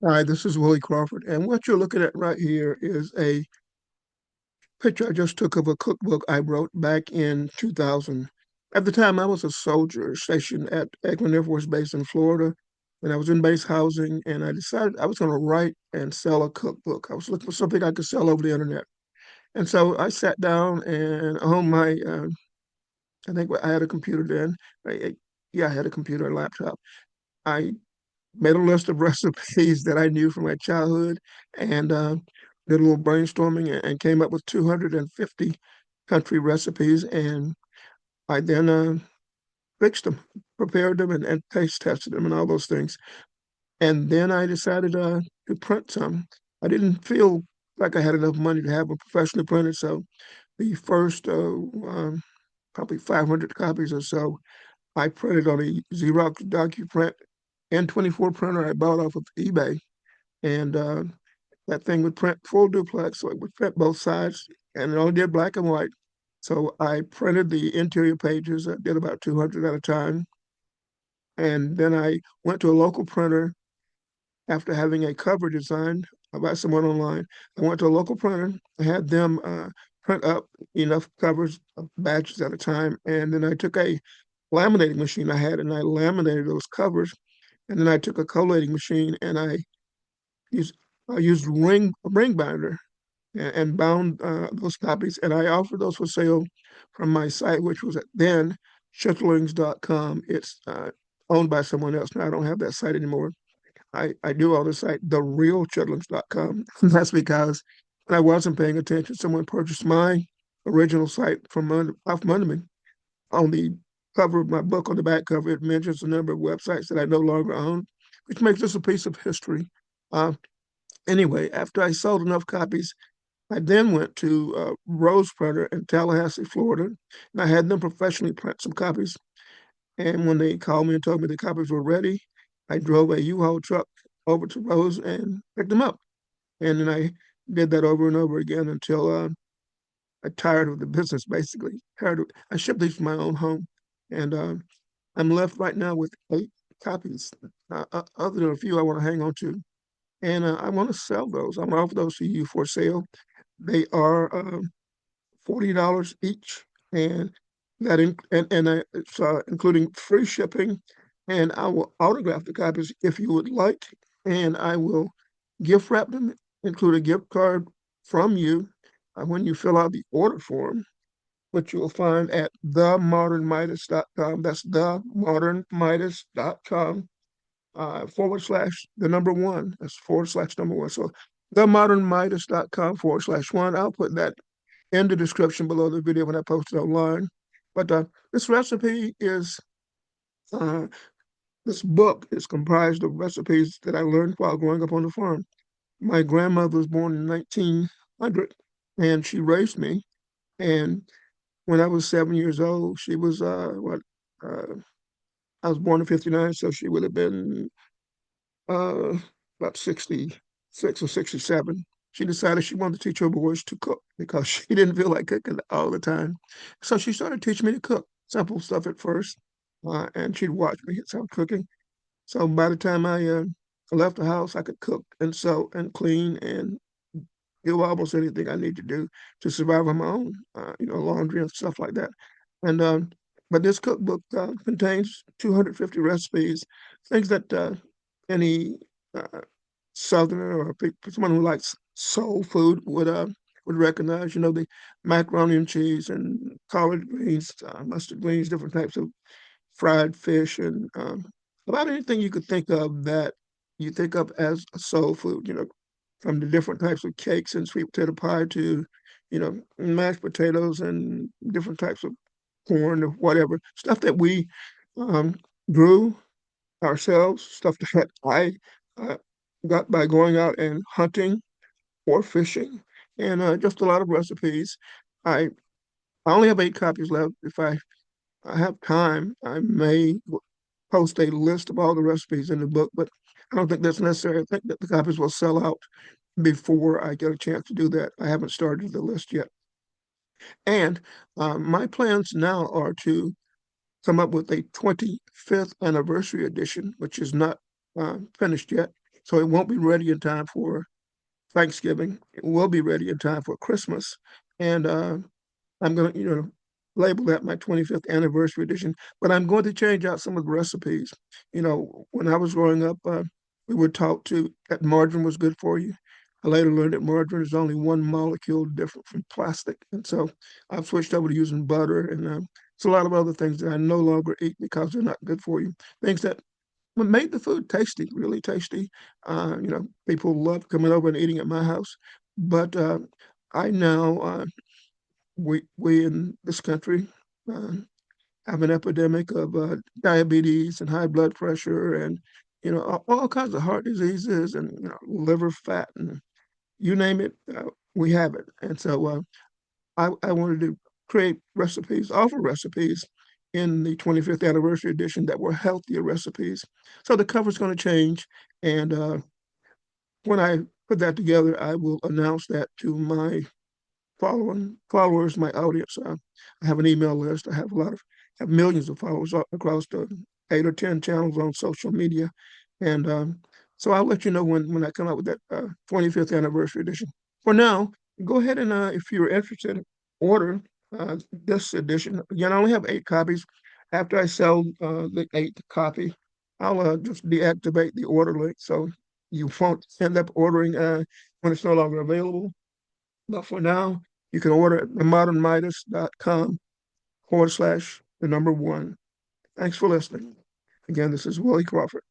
Hi, this is Willie Crawford, and what you're looking at right here is a picture I just took of a cookbook I wrote back in 2000. At the time, I was a soldier stationed at Eglin Air Force Base in Florida, and I was in base housing, and I decided I was going to write and sell a cookbook. I was looking for something I could sell over the internet. And so I sat down and on my, I think I had a computer then. Yeah, I had a computer and laptop. I made a list of recipes that I knew from my childhood and did a little brainstorming and came up with 250 country recipes. And I then fixed them, prepared them, and taste tested them and all those things. And then I decided to print some. I didn't feel like I had enough money to have them professionally printed. So the first probably 500 copies or so, I printed on a Xerox DocuPrint N24 printer I bought off of eBay. And that thing would print full duplex, so it would print both sides, and it only did black and white. So I printed the interior pages. I did about 200 at a time. And then I went to a local printer after having a cover designed by someone online. I went to a local printer, I had them print up enough covers of batches at a time. And then I took a laminating machine I had and I laminated those covers. And then I took a collating machine and used I used ring binder and bound those copies, and I offered those for sale from my site, which was at then chitlings.com. It's owned by someone else now. I don't have that site anymore. I do own the site, therealchitlings.com. That's because when I wasn't paying attention, someone purchased my original site off from under me. On the cover of my book, on the back cover, it mentions a number of websites that I no longer own, which makes this a piece of history. Uh, Anyway, after I sold enough copies, I then went to Rose Printer in Tallahassee, Florida, and I had them professionally print some copies. And when they called me and told me the copies were ready, I drove a U-Haul truck over to Rose and picked them up. And then I did that over and over again until I tired of the business, basically. I shipped these from my own home, and I'm left right now with 8 copies, other than a few I want to hang on to. And I want to sell those. I'm gonna offer those to you for sale. They are $40 each, and it's including free shipping. And I will autograph the copies if you would like, and I will gift wrap them, include a gift card from you when you fill out the order form, which you will find at themodernmidas.com. That's themodernmidas.com / the number one. That's / number one. So themodernmidas.com / one. I'll put that in the description below the video when I post it online. But this recipe is, uh, this book is comprised of recipes that I learned while growing up on the farm. My grandmother was born in 1900 and she raised me. And when I was 7 years old, she was, I was born in 59, so she would have been uh, about 66 or 67. She decided she wanted to teach her boys to cook because she didn't feel like cooking all the time. So she started teaching me to cook, simple stuff at first, and she'd watch me as I was cooking. So by the time I left the house, I could cook and sew and clean and do almost anything I need to do to survive on my own, laundry and stuff like that. And but this cookbook contains 250 recipes, things that any uh, Southerner or someone who likes soul food would recognize. You know, the macaroni and cheese and collard greens, mustard greens, different types of fried fish, and about anything you could think of that you think of as a soul food. You know, from the different types of cakes and sweet potato pie to, mashed potatoes and different types of corn or whatever stuff that we um, grew ourselves, stuff that I uh, got by going out and hunting or fishing, and just a lot of recipes. I I only have 8 copies left. If I have time, I may post a list of all the recipes in the book, but I don't think that's necessary. I think that the copies will sell out before I get a chance to do that. I haven't started the list yet. And my plans now are to come up with a 25th anniversary edition, which is not finished yet. So it won't be ready in time for Thanksgiving. It will be ready in time for Christmas. And I'm going to, label that my 25th anniversary edition. But I'm going to change out some of the recipes. When I was growing up, we were taught that margarine was good for you. I later learned that margarine is only one molecule different from plastic. And so I've switched over to using butter. And it's a lot of other things that I no longer eat because they're not good for you. Things that made the food tasty, really tasty. People love coming over and eating at my house. But I now, we in this country uh, have an epidemic of diabetes and high blood pressure and all kinds of heart diseases and liver fat and you name it, we have it. And so I wanted to create recipes, offer recipes in the 25th anniversary edition that were healthier recipes. So the cover's going to change, and when I put that together, I will announce that to my followers, my audience. I have an email list. I have millions of followers across the 8 or 10 channels on social media, and so I'll let you know when I come out with that 25th anniversary edition. For now, go ahead and if you're interested, order this edition. Again, I only have 8 copies. After I sell the 8th copy, I'll just deactivate the order link, so you won't end up ordering when it's no longer available. But for now, you can order at themodernmidas.com/the number one. Thanks for listening. Again, this is Willie Crawford.